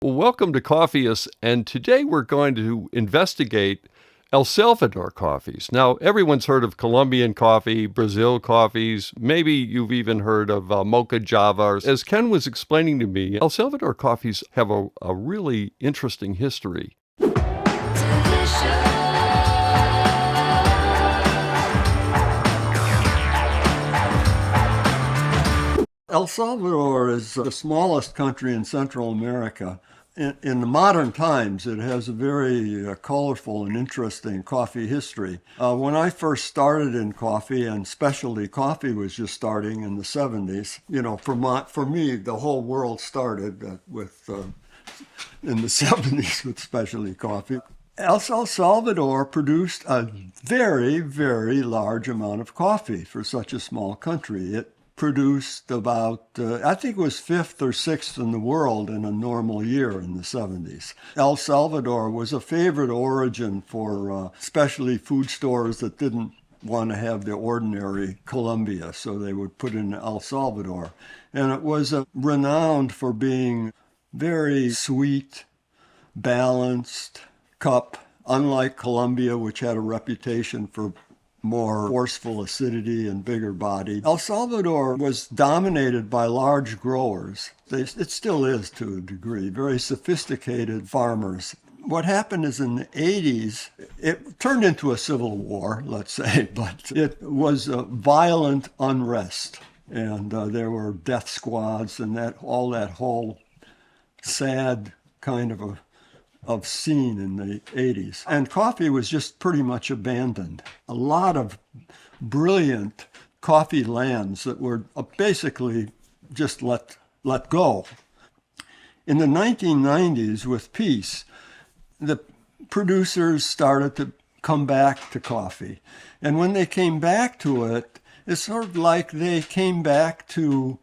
Well, welcome to Coffeeists, and today we're going to investigate El Salvador coffees. Now, everyone's heard of Colombian coffee, Brazil coffees, maybe you've even heard of Mocha Java. As Ken was explaining to me, El Salvador coffees have a really interesting history. El Salvador is the smallest country in Central America. In the modern times, it has a very colorful and interesting coffee history. When I first started in coffee, and specialty coffee was just starting in the 70s, for me, the whole world started in the 70s with specialty coffee. El Salvador produced a very, very large amount of coffee for such a small country. It produced about, I think it was fifth or sixth in the world in a normal year in the 70s. El Salvador was a favorite origin for specialty food stores that didn't want to have the ordinary Colombia, so they would put in El Salvador. And it was renowned for being very sweet, balanced cup, unlike Colombia, which had a reputation for more forceful acidity and bigger body. El Salvador was dominated by large growers. It still is to a degree, very sophisticated farmers. What happened is in the 80s, it turned into a civil war, let's say, but it was a violent unrest. And there were death squads and that whole sad kind of scene in the 80s. And coffee was just pretty much abandoned. A lot of brilliant coffee lands that were basically just let go. In the 1990s, with peace, the producers started to come back to coffee. And when they came back to it, it's sort of like they came back to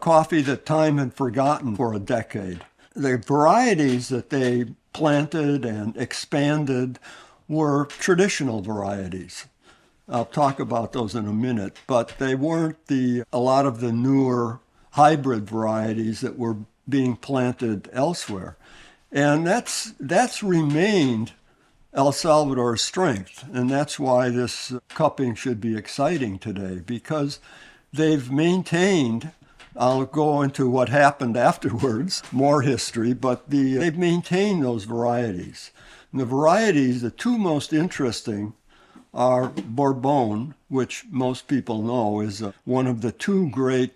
coffee that time had forgotten for a decade. The varieties that they planted and expanded were traditional varieties. I'll talk about those in a minute, but they weren't a lot of the newer hybrid varieties that were being planted elsewhere. And that's remained El Salvador's strength, and that's why this cupping should be exciting today, because they've maintained. I'll go into what happened afterwards, more history, but they've maintained those varieties. And the varieties, the two most interesting are Bourbon, which most people know is one of the two great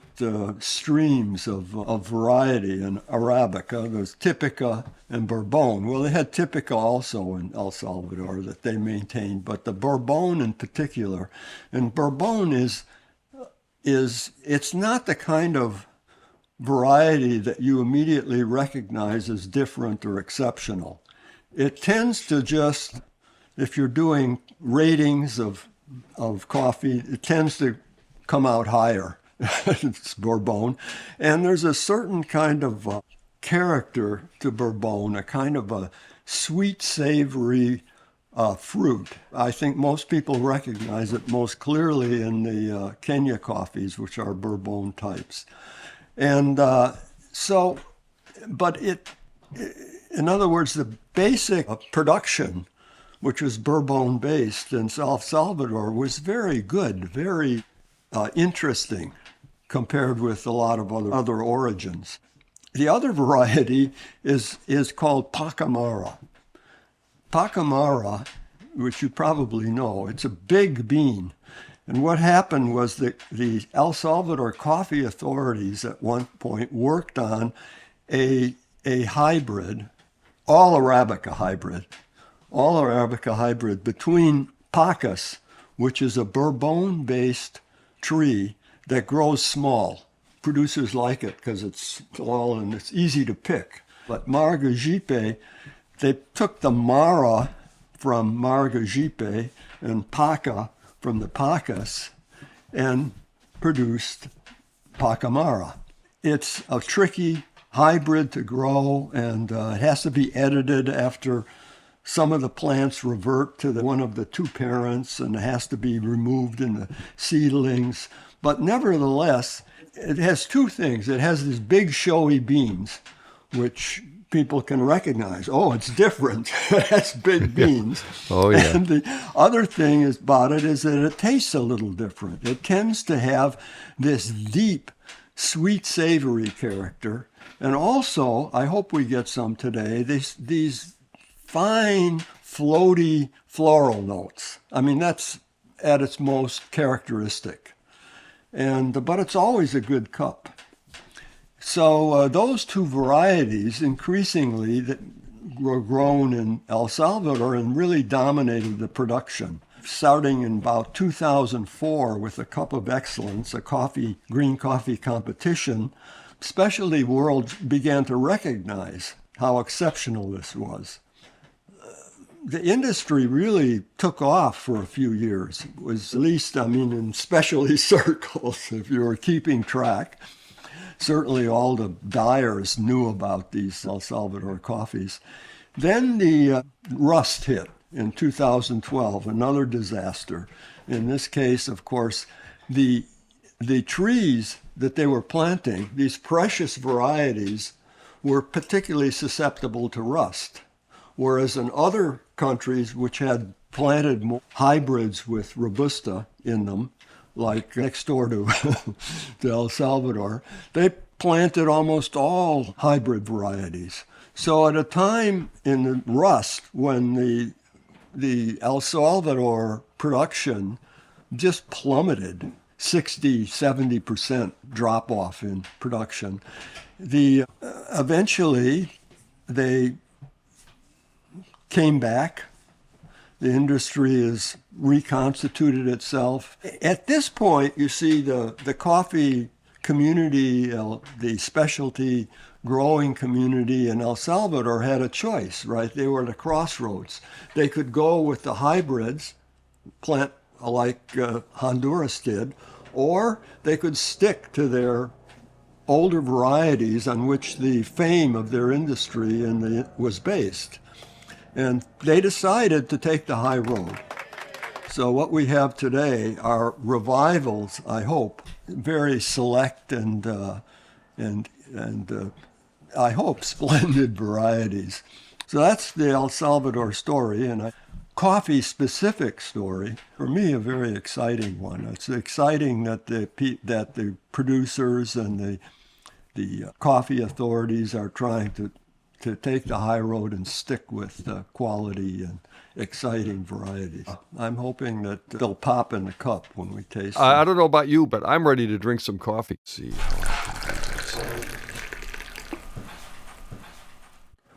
streams of variety in Arabica. There's Typica and Bourbon. Well, they had Typica also in El Salvador that they maintained, but the Bourbon in particular. And Bourbon it's not the kind of variety that you immediately recognize as different or exceptional. It tends to just, if you're doing ratings of coffee, it tends to come out higher. It's Bourbon. And there's a certain kind of character to Bourbon, a kind of a sweet, savory fruit. I think most people recognize it most clearly in the Kenya coffees, which are Bourbon types. And in other words, the basic production, which was Bourbon based in El Salvador, was very good, very interesting compared with a lot of other origins. The other variety is called Pacamara. Pacamara, which you probably know, it's a big bean. And what happened was that the El Salvador coffee authorities at one point worked on a hybrid, all Arabica hybrid between Pacas, which is a Bourbon-based tree that grows small. Producers like it because it's small and it's easy to pick. But Margajipe, they took the Mara from Margajipe and Paca from the Pacas and produced Pacamara. It's a tricky hybrid to grow, and it has to be edited after some of the plants revert to one of the two parents, and it has to be removed in the seedlings. But nevertheless, it has two things. It has these big showy beans, which people can recognize. Oh, it's different. That's big beans. Oh, yeah. And the other thing about it is that it tastes a little different. It tends to have this deep, sweet, savory character. And also, I hope we get some today, these fine, floaty floral notes. I mean, that's at its most characteristic. But it's always a good cup. So those two varieties increasingly that were grown in El Salvador and really dominated the production. Starting in about 2004 with a Cup of Excellence, a green coffee competition, specialty world began to recognize how exceptional this was. The industry really took off for a few years. It was at least, in specialty circles, if you were keeping track. Certainly all the dyers knew about these El Salvador coffees. Then the rust hit in 2012, another disaster. In this case, of course, the trees that they were planting, these precious varieties, were particularly susceptible to rust. Whereas in other countries which had planted hybrids with Robusta in them, like next door to, to El Salvador, they planted almost all hybrid varieties. So at a time in the rust when the El Salvador production just plummeted, 60, 70% drop off in production, eventually they came back. The industry has reconstituted itself. At this point, you see the coffee community, the specialty growing community in El Salvador had a choice, right? They were at a crossroads. They could go with the hybrids, plant like Honduras did, or they could stick to their older varieties on which the fame of their industry was based. And they decided to take the high road. So what we have today are revivals, I hope, very select and I hope splendid varieties. So that's the El Salvador story, and a coffee-specific story. For me, a very exciting one. It's exciting that the producers and the coffee authorities are trying to take the high road and stick with quality and exciting varieties. I'm hoping that they'll pop in the cup when we taste them. I don't know about you, but I'm ready to drink some coffee. See.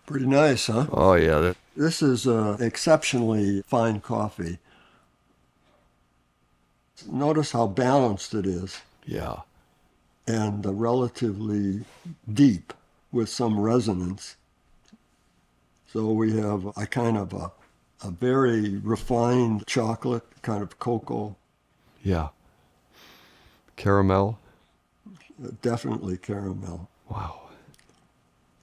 Pretty nice, huh? Oh, yeah. This is exceptionally fine coffee. Notice how balanced it is. Yeah. And relatively deep with some resonance. So we have a kind of a very refined chocolate, kind of cocoa. Yeah. Caramel? Definitely caramel. Wow.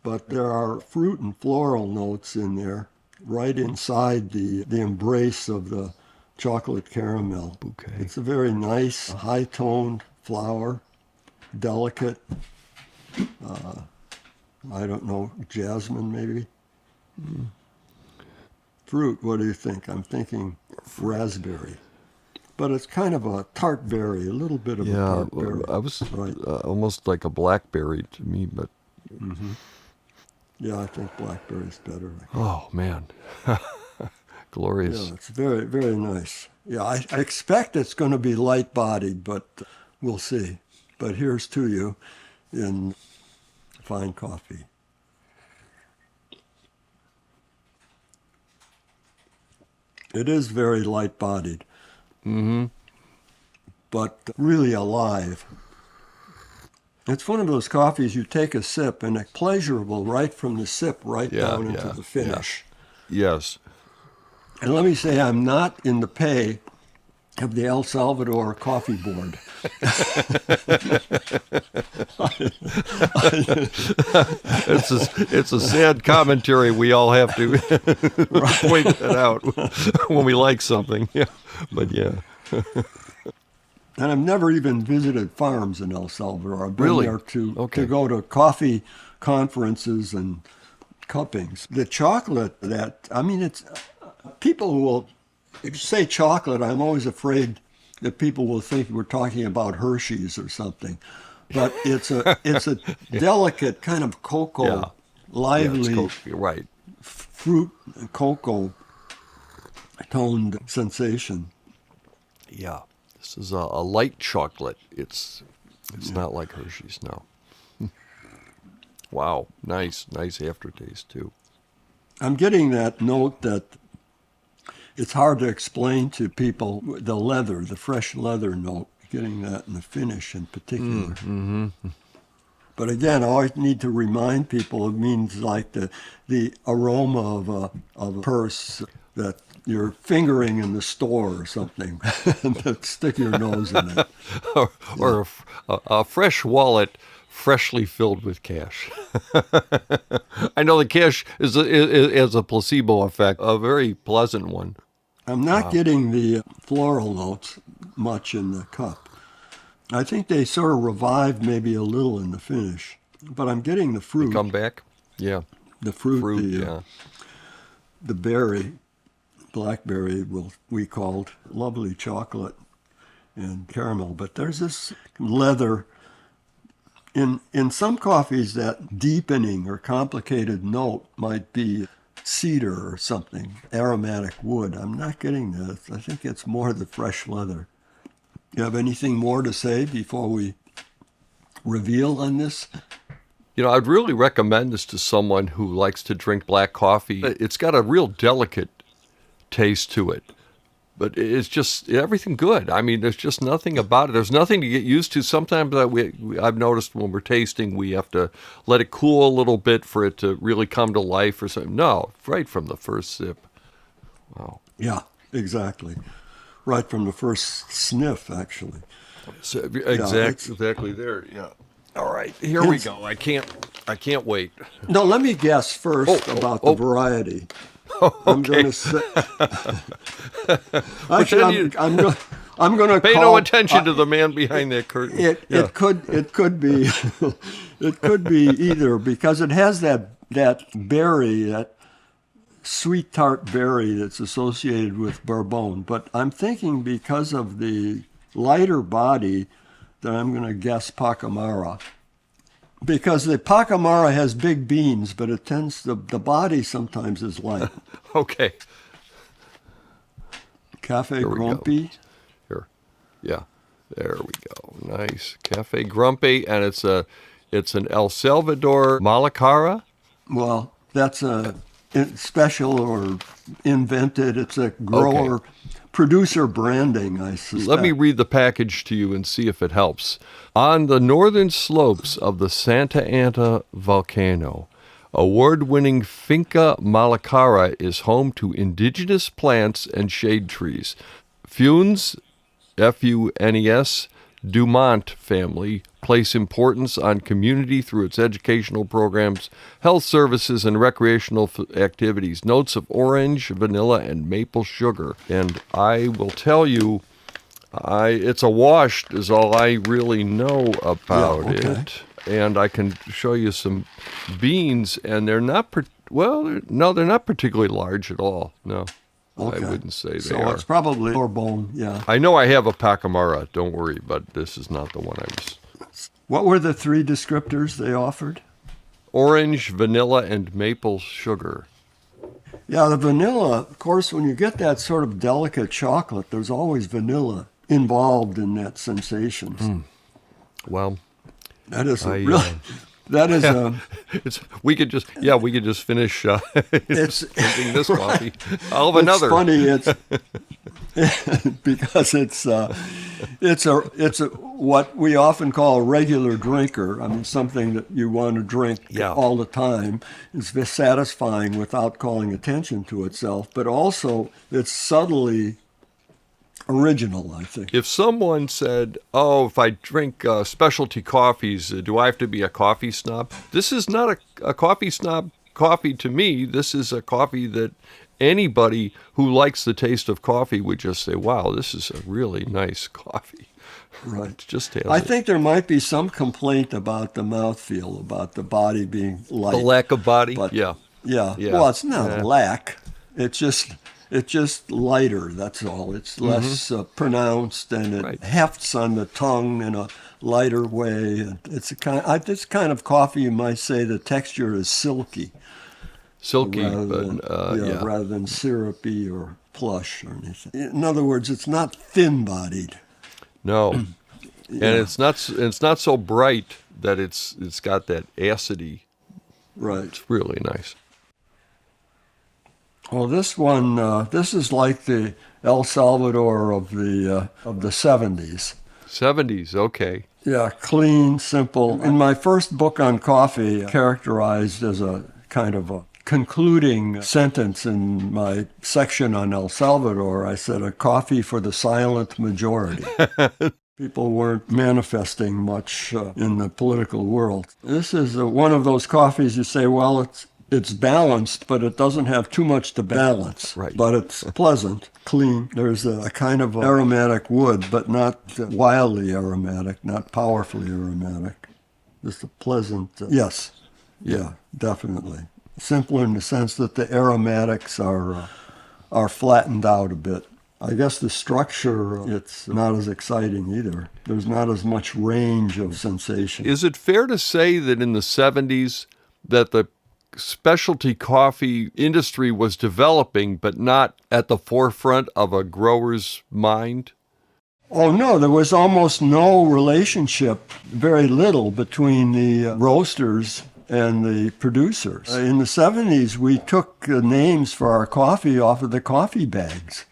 But there are fruit and floral notes in there, right inside the embrace of the chocolate caramel. Bouquet. It's a very nice, high-toned flower, delicate. I don't know, jasmine maybe? Mm. Fruit, what do you think? I'm thinking raspberry. But it's kind of a tart berry, a little bit of a tart berry. I was right. Almost like a blackberry to me, but... Mm-hmm. Yeah, I think blackberry's better. Oh, man. Glorious. Yeah, it's very, very nice. Yeah, I expect it's going to be light-bodied, but we'll see. But here's to you in fine coffee. It is very light-bodied, but really alive. It's one of those coffees you take a sip and it's pleasurable right from the sip down into the finish. Yeah. Yes. And let me say, I'm not in the pay of the El Salvador Coffee Board. It's a sad commentary. We all have to point that out when we like something. Yeah, but yeah. And I've never even visited farms in El Salvador. I've been Really? there to go to coffee conferences and cuppings. The chocolate it's people who will, if you say chocolate, I'm always afraid that people will think we're talking about Hershey's or something. But it's a delicate kind of cocoa, lively, you're right. fruit cocoa toned sensation. Yeah, this is a light chocolate. It's not like Hershey's, no. Wow, nice aftertaste too. I'm getting that note that it's hard to explain to people the fresh leather note, getting that in the finish in particular. But again, I always need to remind people it means like the aroma of a purse that you're fingering in the store or something, and stick your nose in it. or a fresh wallet freshly filled with cash. I know the cash is a placebo effect, a very pleasant one. I'm not getting the floral notes much in the cup. I think they sort of revived maybe a little in the finish, but I'm getting the fruit. They come back? Yeah. The fruit, the berry, blackberry, we called lovely chocolate and caramel. But there's this leather. In some coffees, that deepening or complicated note might be cedar or something, aromatic wood. I'm not getting that. I think it's more the fresh leather. You have anything more to say before we reveal on this? I'd really recommend this to someone who likes to drink black coffee. It's got a real delicate taste to it, but it's just everything good. I mean, there's just nothing about it. There's nothing to get used to. Sometimes I've noticed when we're tasting, we have to let it cool a little bit for it to really come to life or something. No, right from the first sip. Wow. Yeah, exactly. Right from the first sniff, actually. So, exactly there. Yeah. All right, here we go. I can't wait. No, let me guess first about the variety. Okay. I'm going to say. Actually, I'm going to pay no attention to the man behind that curtain. It could be it could be either, because it has that berry, that sweet tart berry that's associated with Bourbon. But I'm thinking because of the lighter body that I'm going to guess Pacamara. Because the Pacamara has big beans, but it tends the body sometimes is light. Okay. Café Grumpy. Here. Yeah. There we go. Nice. Café Grumpy, and it's an El Salvador Malacara. Well, that's a special or invented. It's a grower producer branding, I suspect. Let me read the package to you and see if it helps. On the northern slopes of the Santa Ana volcano, award-winning Finca Malacara is home to indigenous plants and shade trees. Funes, F-U-N-E-S, Dumont family place importance on community through its educational programs, health services, and recreational activities. Notes of orange, vanilla, and maple sugar. And I will tell you, it's a wash is all I really know about it. And I can show you some beans, and they're not, they're not particularly large at all. No. Okay. I wouldn't say they are. So it's probably Bourbon, yeah. I know I have a Pacamara, don't worry, but this is not the one I was. What were the three descriptors they offered? Orange, vanilla, and maple sugar. Yeah, the vanilla, of course, when you get that sort of delicate chocolate, there's always vanilla involved in that sensation. Well, that is that is we could just finish drinking this coffee. I'll have another. It's funny. Because it's what we often call a regular drinker. I mean, something that you want to drink all the time. It's satisfying without calling attention to itself, but also it's subtly original, I think. If someone said, if I drink specialty coffees, do I have to be a coffee snob? This is not a coffee snob coffee to me. This is a coffee that anybody who likes the taste of coffee would just say, wow, this is a really nice coffee. Right. It just has I it. think there might be some complaint about the mouthfeel, about the body being light. The lack of body? But Yeah. yeah. Yeah. Well, it's not Yeah. a lack. It's just lighter. That's all. It's less pronounced, and it Right. hefts on the tongue in a lighter way. And this kind of coffee, you might say, the texture is silky Silky, rather but than yeah. rather than syrupy or plush or anything. In other words, it's not thin-bodied. No. And Yeah. it's not so bright that it's got that acidity. Right. It's really nice. Well, this is like the El Salvador of the 70s. 70s, okay. Yeah, clean, simple. In my first book on coffee, characterized as a kind of a concluding sentence in my section on El Salvador, I said, a coffee for the silent majority. People weren't manifesting much in the political world. This is one of those coffees you say, well, it's balanced, but it doesn't have too much to balance. Right. But it's pleasant, clean. There's a kind of aromatic wood, but not wildly aromatic, not powerfully aromatic. Just a pleasant, yes, yeah, definitely. Simpler in the sense that the aromatics are flattened out a bit. I guess the structure, it's not as exciting either. There's not as much range of sensation. Is it fair to say that in the 70s that the specialty coffee industry was developing, but not at the forefront of a grower's mind? Oh, no, there was almost no relationship, very little, between the roasters and the producers. In the 70s, we took names for our coffee off of the coffee bags.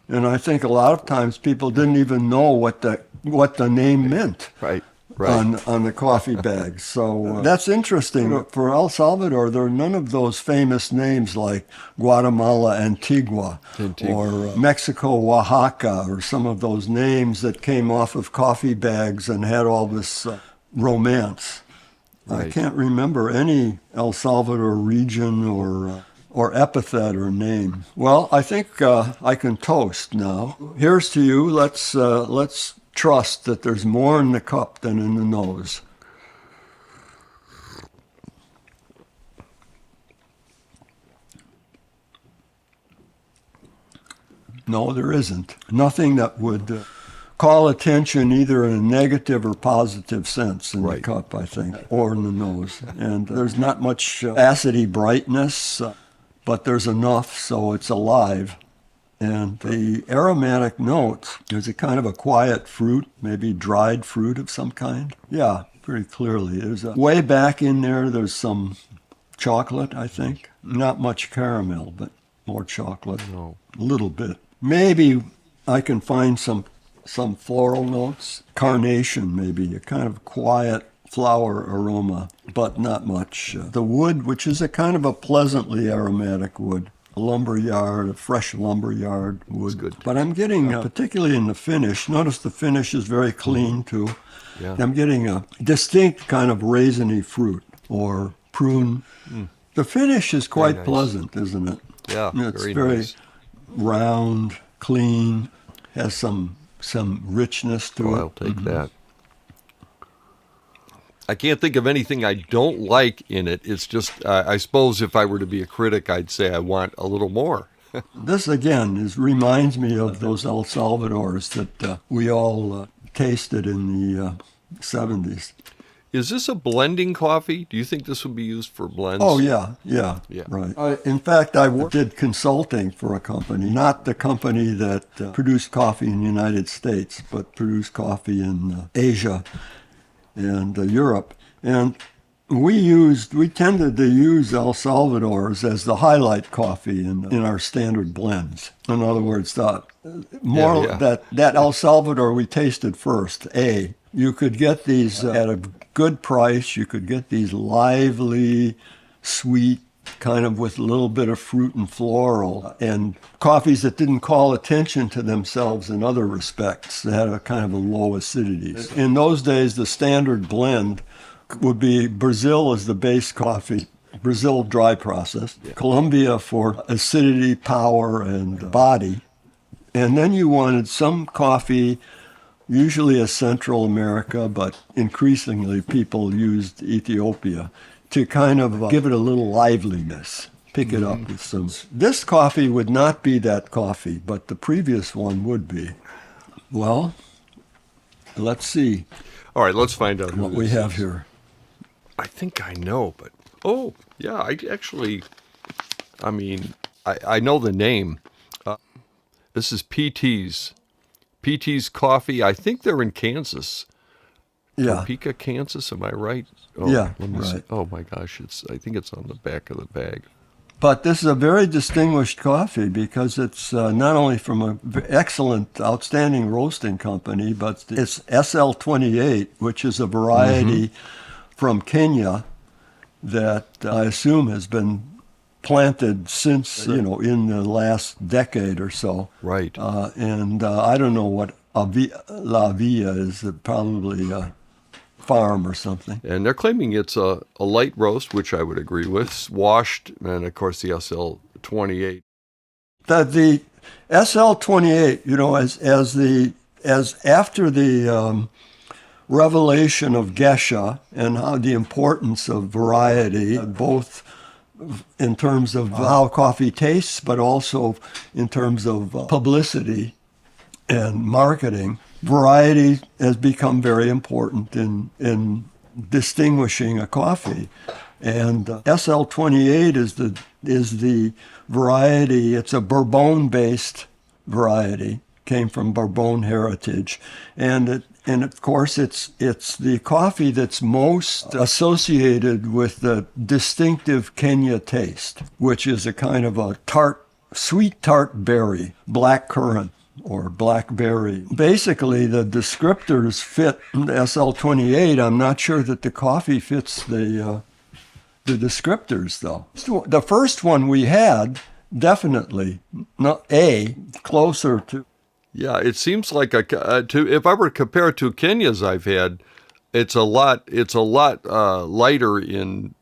And I think a lot of times people didn't even know what the name meant. Right. On the coffee bags. So that's interesting. For El Salvador, there are none of those famous names like Guatemala, Antigua, or Mexico, Oaxaca, or some of those names that came off of coffee bags and had all this romance. Right. I can't remember any El Salvador region or epithet or name. Well, I think I can toast now. Here's to you. Let's trust that there's more in the cup than in the nose. No, there isn't. Nothing that would call attention either in a negative or positive sense in the cup, I think, or in the nose. And there's not much acidy brightness, but there's enough so it's alive. And the aromatic notes, there's a kind of a quiet fruit, maybe dried fruit of some kind. Yeah, pretty clearly. There's way back in there's some chocolate, I think. Not much caramel, but more chocolate. No. A little bit. Maybe I can find some floral notes. Carnation, maybe, a kind of quiet flower aroma, but not much. The wood, which is a kind of a pleasantly aromatic wood. A fresh lumberyard wood. Good. But I'm getting, particularly in the finish, notice the finish is very clean too. Yeah. I'm getting a distinct kind of raisiny fruit or prune. The finish is quite nice. pleasant, isn't it? Yeah, It's very nice. round, clean, has some richness to it. I'll take that. I can't think of anything I don't like in it. It's just, I suppose if I were to be a critic, I'd say I want a little more. This, again, reminds me of those El Salvadors that we all tasted in the 70s. Is this a blending coffee? Do you think this would be used for blends? Oh, yeah, right. In fact, I did consulting for a company, not the company that produced coffee in the United States, but produced coffee in Asia and Europe. And we tended to use El Salvador's as the highlight coffee in our standard blends. In other words, that El Salvador we tasted first, you could get these at a good price. You could get these lively, sweet, kind of with a little bit of fruit and floral, and coffees that didn't call attention to themselves in other respects. They had a kind of a low acidity. In those days, the standard blend would be Brazil as the base coffee, Brazil dry process, Colombia for acidity, power, and body. And then you wanted some coffee usually as Central America, but increasingly people used Ethiopia to kind of give it a little liveliness, pick it up with some. This coffee would not be that coffee, but the previous one would be. Well, let's see. All right, let's find out what we have here. I think I know, but I know the name. This is PT's. PT's Coffee. I think they're in Kansas. Yeah. Topeka, Kansas. Am I right? Oh, yeah. Let me right. see. Oh my gosh! I think it's on the back of the bag. But this is a very distinguished coffee because it's not only from an excellent, outstanding roasting company, but it's SL28, which is a variety from Kenya that I assume has been planted since, in the last decade or so. Right. And I don't know what La Villa is, probably a farm or something. And they're claiming it's a light roast, which I would agree with, washed, and of course the SL28. The SL28, as after the revelation of Geshe and how the importance of variety, both in terms of how coffee tastes, but also in terms of publicity and marketing, variety has become very important in distinguishing a coffee. And SL28 is the variety. It's a Bourbon-based variety. Came from Bourbon heritage, and of course it's the coffee that's most associated with the distinctive Kenya taste, which is a kind of a sweet tart berry, black currant or blackberry. Basically, the descriptors fit the SL28. I'm not sure that the coffee fits the descriptors, though. The first one we had, definitely, not closer to. Yeah, it seems like if I were to compare it to Kenya's I've had, it's a lot lighter in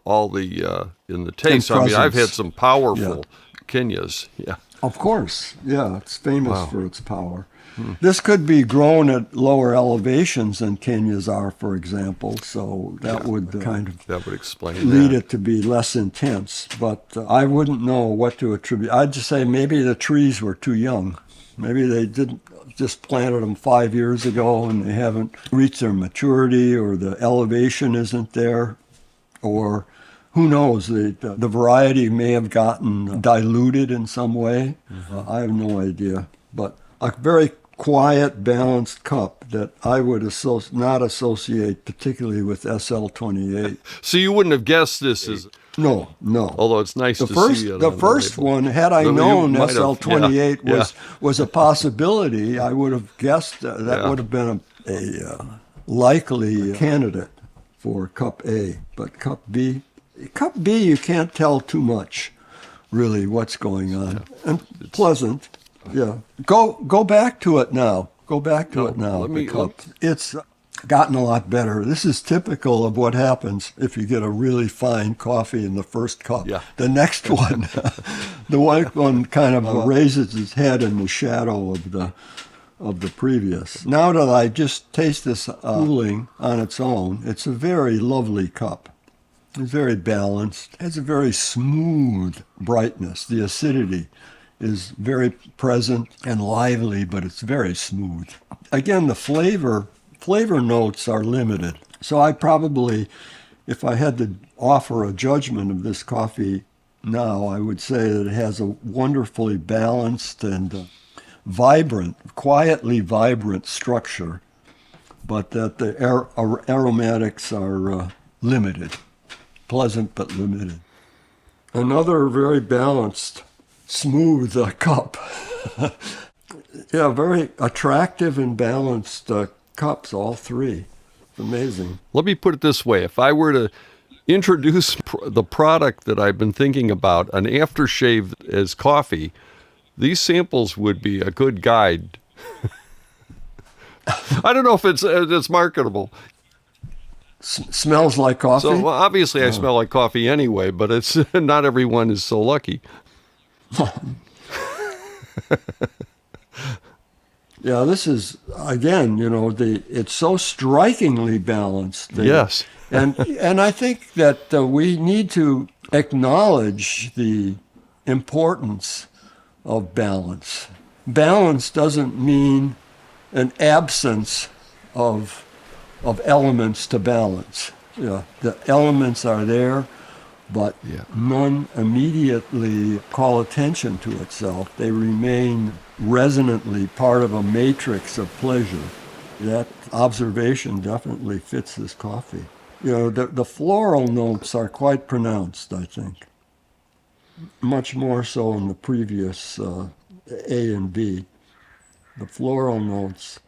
all the in the taste. I mean, I've had some powerful Kenyas. Yeah. Of course, yeah, it's famous for its power. This could be grown at lower elevations than Kenyas are, for example, so that would that would explain lead it to be less intense. But I wouldn't know what to attribute. I'd just say maybe the trees were too young. Maybe they didn't just planted them 5 years ago and they haven't reached their maturity, or the elevation isn't there, or who knows, the variety may have gotten diluted in some way. I have no idea. But a very quiet, balanced cup that I would not associate particularly with SL28. So you wouldn't have guessed this as... No. Although it's nice to see it. The first one, had I known SL28 was a possibility, I would have guessed that would have been a likely candidate for Cup A. But Cup B, you can't tell too much, really, what's going on. And it's pleasant. Yeah. Go back to it now. The cup. It's gotten a lot better. This is typical of what happens if you get a really fine coffee in the first cup. Yeah. The next one, the white one kind of raises its head in the shadow of the previous. Now that I just taste this cooling on its own, it's a very lovely cup. It's very balanced. It has a very smooth brightness. The acidity is very present and lively, but it's very smooth. Again, the flavor notes are limited. So I probably, if I had to offer a judgment of this coffee now, I would say that it has a wonderfully balanced and quietly vibrant structure, but that the aromatics are limited, pleasant but limited. Another very balanced, smooth cup. Yeah, very attractive and balanced cups, all three. Amazing. Let me put it this way. If I were to introduce the product that I've been thinking about, an aftershave as coffee, these samples would be a good guide. I don't know if it's marketable. Smells like coffee? So obviously I smell like coffee anyway, but it's not everyone is so lucky. Yeah, this is again, it's so strikingly balanced. Yes. And I think that we need to acknowledge the importance of balance. Balance doesn't mean an absence of elements to balance. Yeah, the elements are there, but none immediately call attention to itself. They remain resonantly part of a matrix of pleasure. That observation definitely fits this coffee. The floral notes are quite pronounced, I think. Much more so in the previous A and B. The floral notes,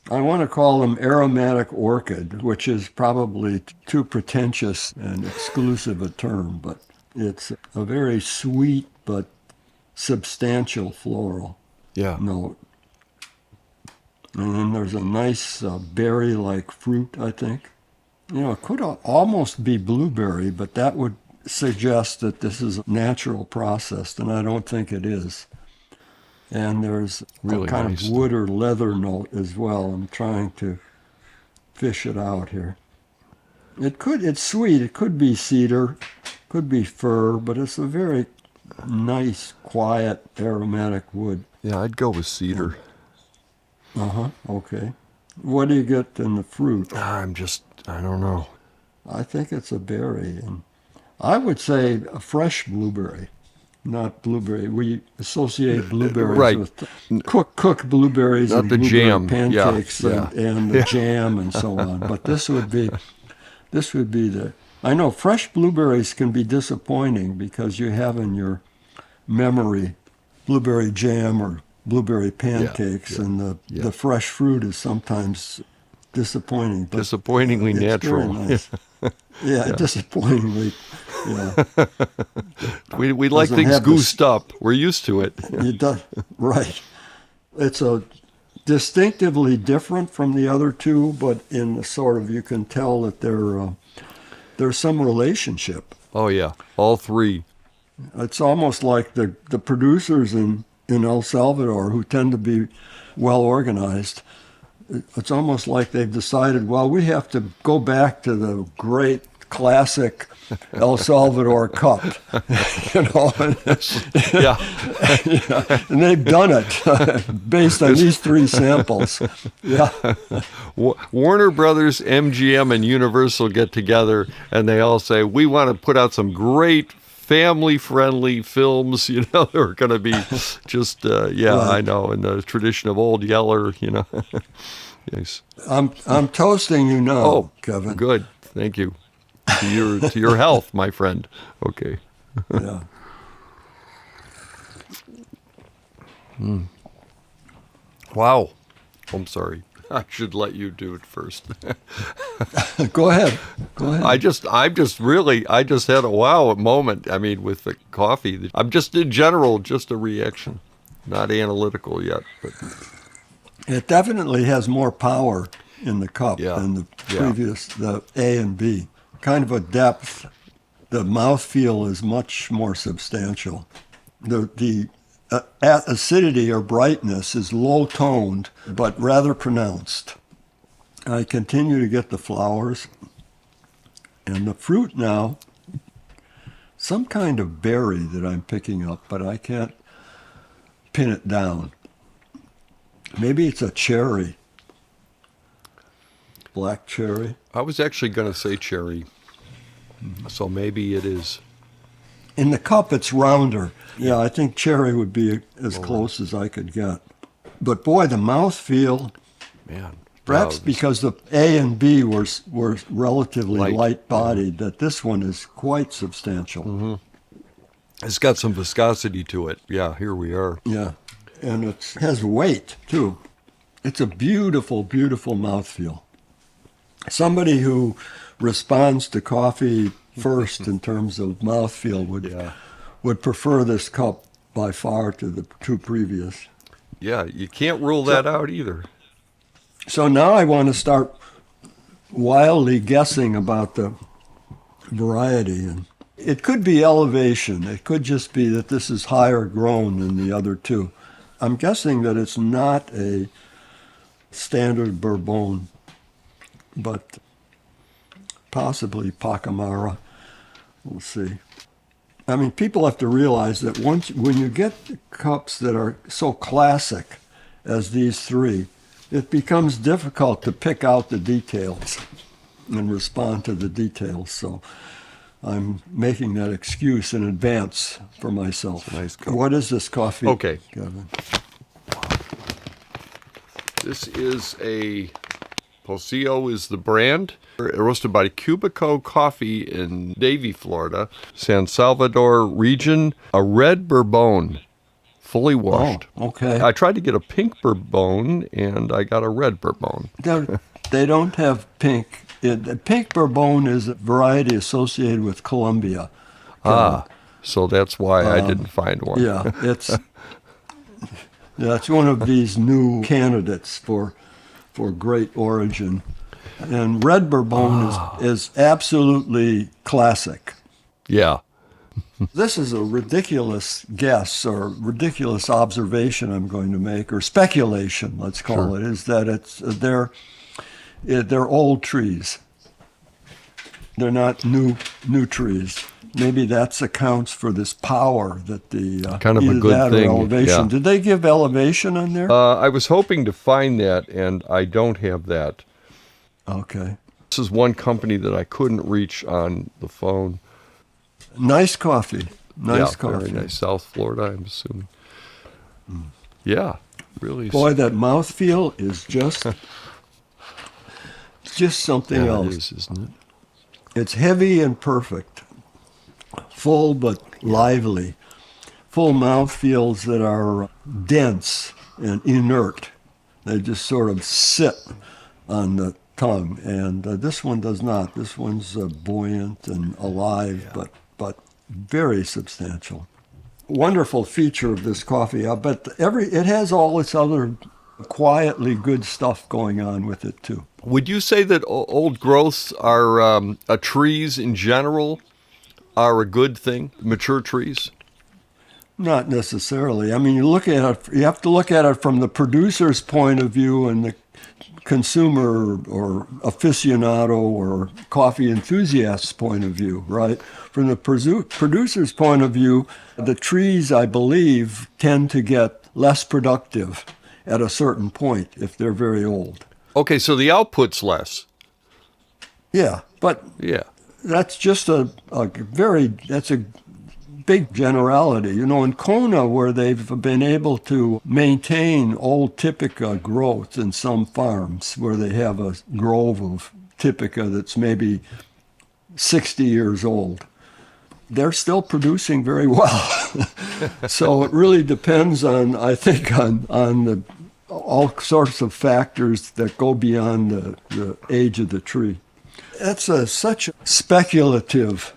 I want to call them aromatic orchid, which is probably too pretentious and exclusive a term, but it's a very sweet but substantial floral note. And then there's a nice berry-like fruit, I think. It could almost be blueberry, but that would suggest that this is natural processed, and I don't think it is. And there's really a kind nice of wood or leather note as well. I'm trying to fish it out here. It's sweet. It could be cedar, could be fir, but it's a very nice, quiet, aromatic wood. Yeah, I'd go with cedar. Okay. What do you get in the fruit? I don't know. I think it's a berry. And I would say a fresh blueberry, not blueberry. We associate blueberries with cooked blueberries not and the blueberry jam. pancakes and the jam and so on. But this would be the. I know fresh blueberries can be disappointing because you have in your memory blueberry jam or blueberry pancakes, and the fresh fruit is sometimes disappointing. But disappointingly natural. Nice. Disappointingly. Yeah. We like things goosed up. We're used to it. It does, right. It's a distinctively different from the other two, but in the sort of, you can tell that there's some relationship. Oh yeah, all three. It's almost like the producers in El Salvador, who tend to be well organized. It's almost like they've decided, well, we have to go back to the great classic El Salvador cup, and they've done it based on these three samples. Yeah. Warner Brothers, MGM, and Universal get together, and they all say, we want to put out some great family-friendly films, that are going to be just, right. I know, in the tradition of Old Yeller, Yes. I'm toasting you now, Kevin. Good. Thank you. To your health, my friend. Okay. Yeah. Wow. I'm sorry. I should let you do it first. Go ahead. I just had a wow moment. I mean, with the coffee. I'm just in general, just a reaction. Not analytical yet, but it definitely has more power in the cup than the previous, the A and B. Kind of a depth. The mouthfeel is much more substantial. The acidity or brightness is low-toned, but rather pronounced. I continue to get the flowers. And the fruit now, some kind of berry that I'm picking up, but I can't pin it down. Maybe it's a cherry. Black cherry. I was actually going to say cherry. So maybe it is. In the cup, it's rounder. Yeah, I think cherry would be as close as I could get. But boy, the mouthfeel, man. Perhaps because the A and B were relatively light-bodied, that this one is quite substantial. Mm-hmm. It's got some viscosity to it. Yeah, here we are. Yeah, and it has weight, too. It's a beautiful, beautiful mouthfeel. Somebody who responds to coffee first in terms of mouthfeel would prefer this cup by far to the two previous. Yeah, you can't rule that out either. So now I want to start wildly guessing about the variety. And it could be elevation. It could just be that this is higher grown than the other two. I'm guessing that it's not a standard Bourbon, but possibly Pacamara. We'll see. I mean, people have to realize that when you get cups that are so classic as these three, it becomes difficult to pick out the details and respond to the details. So I'm making that excuse in advance for myself. Nice cup. What is this coffee, Okay. Kevin? This is a Pocillo is the brand. Roasted by Cuba Coffee in Davie, Florida. San Salvador region. A red Bourbon, fully washed. Oh, okay. I tried to get a pink Bourbon, and I got a red Bourbon. They don't have pink. Pink Bourbon is a variety associated with Colombia. So that's why I didn't find one. Yeah, it's one of these new candidates for great origin. And red Bourbon is absolutely classic. Yeah. This is a ridiculous guess or ridiculous observation I'm going to make, or speculation, let's call it, is that they're old trees. They're not new trees. Maybe that accounts for this power that the kind of a either good that thing. Or elevation. Yeah. Did they give elevation on there? I was hoping to find that, and I don't have that. Okay. This is one company that I couldn't reach on the phone. Nice coffee. Nice coffee. Very nice. South Florida, I'm assuming. Yeah, really. Boy, that mouthfeel is just something yeah, else. it is, isn't it? It's heavy and perfect. Full but lively. Full mouthfeels that are dense and inert. They just sort of sit on the tongue. And this one does not. This one's buoyant and alive, but very substantial. Wonderful feature of this coffee. But it has all its other quietly good stuff going on with it too. Would you say that old growths are trees in general are a good thing? Mature trees? Not necessarily. I mean, you have to look at it from the producer's point of view and the consumer or aficionado or coffee enthusiast's point of view, right? From the producer's point of view, the trees, I believe, tend to get less productive at a certain point if they're very old. Okay, so the output's less. Yeah, but Yeah. that's just that's a big generality. You know, in Kona, where they've been able to maintain old Typica growth in some farms, where they have a grove of Typica that's maybe 60 years old, they're still producing very well. So it really depends on the all sorts of factors that go beyond the age of the tree. That's such a speculative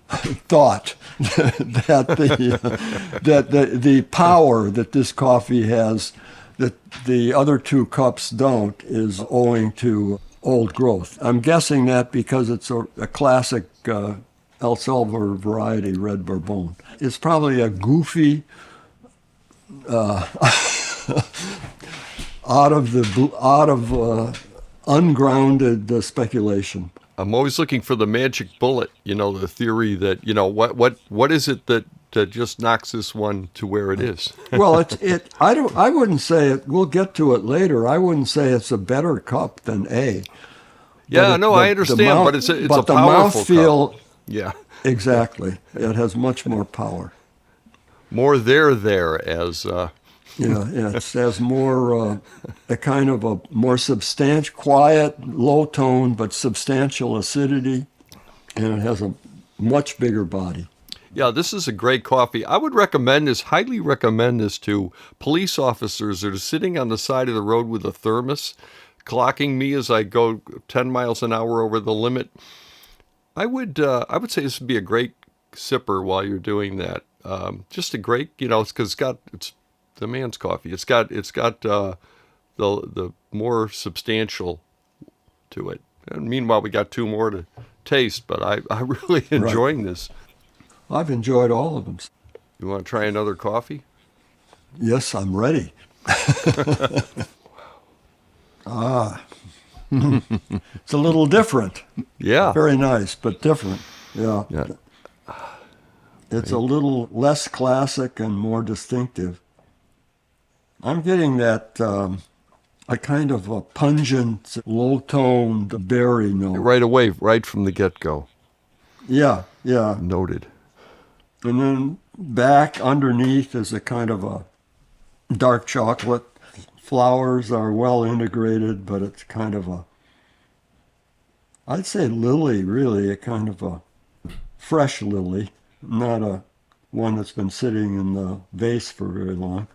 thought that the power that this coffee has that the other two cups don't is owing to old growth. I'm guessing that because it's a classic El Salvador variety red Bourbon. It's probably a goofy out of ungrounded speculation. I'm always looking for the magic bullet, the theory that, what is it that just knocks this one to where it is? Well, I wouldn't say it, we'll get to it later. I wouldn't say it's a better cup than A. Yeah, I understand, but it's a powerful mouthfeel, cup. Yeah. Exactly. It has much more power. More there as it has more a kind of a more substantial, quiet, low tone, but substantial acidity, and it has a much bigger body. Yeah, this is a great coffee. I would highly recommend this to police officers that are sitting on the side of the road with a thermos, clocking me as I go 10 miles an hour over the limit. I would say this would be a great sipper while you're doing that. Just a great, it's because it's the man's coffee. It's got the more substantial to it. And meanwhile, we got two more to taste, but I'm really enjoying this. I've enjoyed all of them. You want to try another coffee? Yes, I'm ready. Ah, it's a little different. Yeah. Very nice, but different. Yeah. Yeah. It's a little less classic and more distinctive. I'm getting that a kind of a pungent, low-toned berry note. Right away, right from the get-go. Yeah, yeah. Noted. And then back underneath is a kind of a dark chocolate. Flowers are well integrated, but it's kind of a, I'd say lily, really, a kind of a fresh lily, not a one that's been sitting in the vase for very long.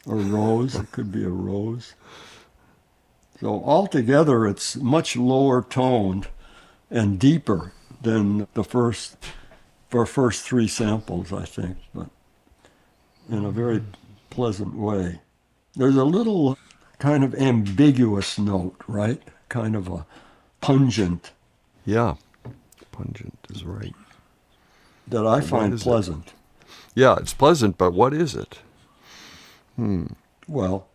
Or rose, it could be a rose. So altogether, it's much lower toned and deeper than the first three samples, I think, but in a very pleasant way. There's a little kind of ambiguous note, right? Kind of a pungent. Yeah. Pungent is right. That I find pleasant. Yeah, it's pleasant, but what is it? Well,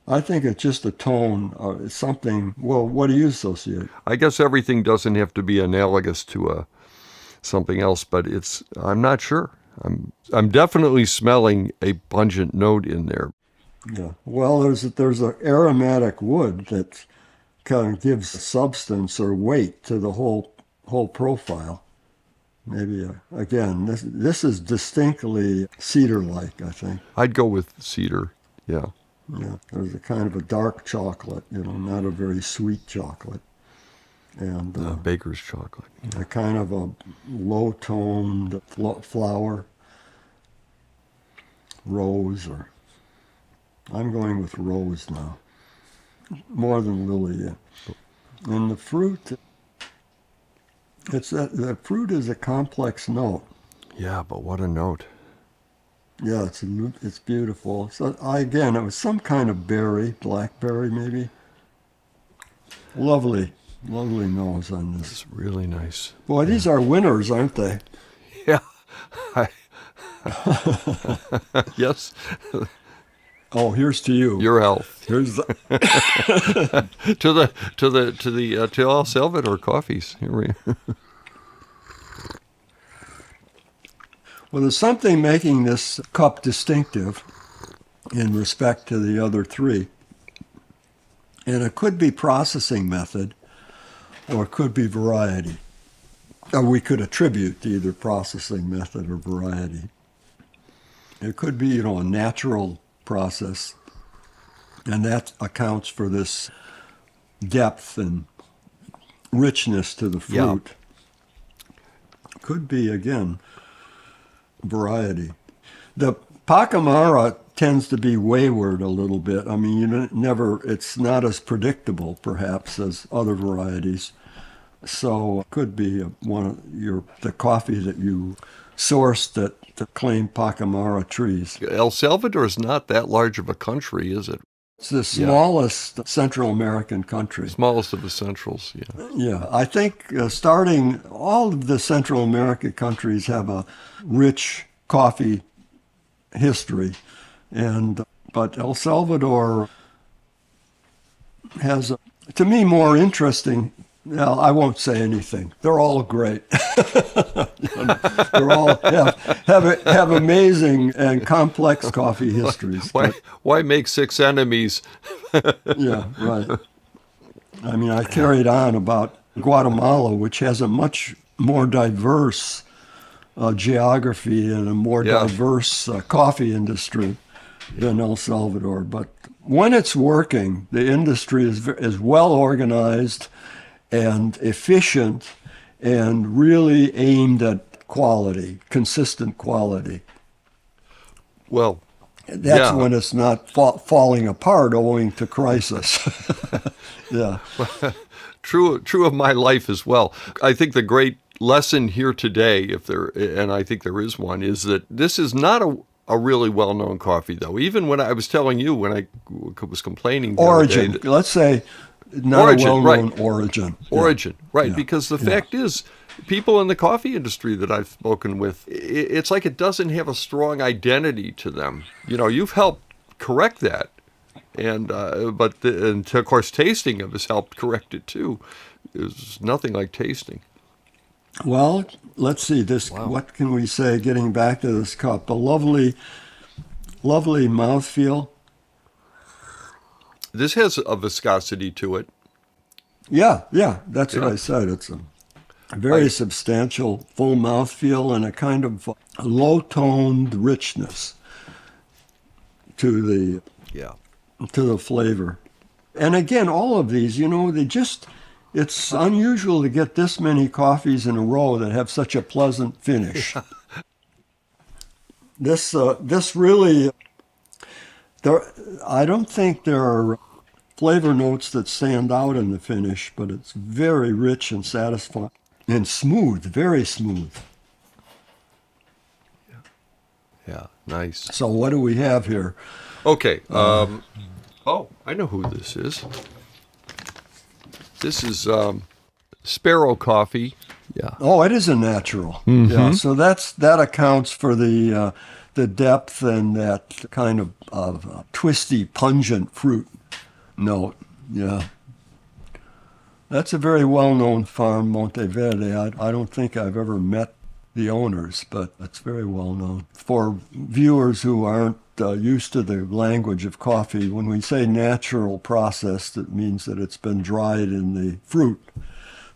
I think it's just a tone. It's something. Well, what do you associate? I guess everything doesn't have to be analogous to something else, but I'm not sure. I'm definitely smelling a pungent note in there. Yeah. Well, there's an aromatic wood that kind of gives substance or weight to the whole profile. Maybe again, this is distinctly cedar-like, I think. I'd go with cedar. Yeah. Yeah. There's a kind of a dark chocolate, not a very sweet chocolate, and baker's chocolate. a kind of a low-toned flower, rose, or I'm going with rose now, more than lily. Yeah. And the fruit. The fruit is a complex note. Yeah, but what a note. Yeah, it's beautiful. So it was some kind of berry, blackberry maybe. Lovely nose on this. It's really nice. Boy, these are winners, aren't they? Yeah. Yes. Oh, here's to you. Your health. Here's the to El Salvador coffees. Here we. Well, there's something making this cup distinctive in respect to the other three. And it could be processing method, or it could be variety. Or we could attribute to either processing method or variety. It could be, a natural process, and that accounts for this depth and richness to the fruit. Yeah. Could be, again, variety. The Pacamara tends to be wayward a little bit. I mean, it's not as predictable, perhaps, as other varieties. So it could be the coffee that you sourced that claim Pacamara trees. El Salvador is not that large of a country, is it? It's the smallest Central American country. Smallest of the Centrals, yeah. Yeah, I think starting all of the Central American countries have a rich coffee history, but El Salvador has, to me, more interesting. Well, I won't say anything. They're all great. They're all have amazing and complex coffee histories. Why make six enemies? Yeah, right. I mean, I carried on about Guatemala, which has a much more diverse geography and a more diverse coffee industry than El Salvador. But when it's working, the industry is well organized and efficient and really aimed at quality, consistent quality. Well, that's when it's not falling apart owing to crisis. Yeah. True of my life as well. I think the great lesson here today, and I think there is one, is that this is not a really well-known coffee, though. Even when I was telling you, when I was complaining. Origin, let's say, not origin, a well-known right. Origin. Origin, right. Yeah. Because the fact is, people in the coffee industry that I've spoken with, it's like it doesn't have a strong identity to them. You've helped correct that. and of course, tasting it has helped correct it too. There's nothing like tasting. Well, let's see this. Wow. What can we say? Getting back to this cup, a lovely, lovely mouthfeel. This has a viscosity to it. Yeah, that's what I said. It's a very substantial, full mouthfeel and a kind of low-toned richness to the flavor. And again, all of these, it's unusual to get this many coffees in a row that have such a pleasant finish. This really, I don't think there are flavor notes that stand out in the finish, but it's very rich and satisfying and smooth, very smooth. Yeah, nice. So what do we have here? Okay. I know who this is. This is Sparrow coffee. Yeah. Oh, it is a natural. Mm-hmm. Yeah. So that accounts for the depth and that kind of twisty, pungent fruit note. Yeah. That's a very well-known farm, Monteverde. I don't think I've ever met the owners, but it's very well-known. For viewers who aren't used to the language of coffee, when we say natural processed, it means that it's been dried in the fruit.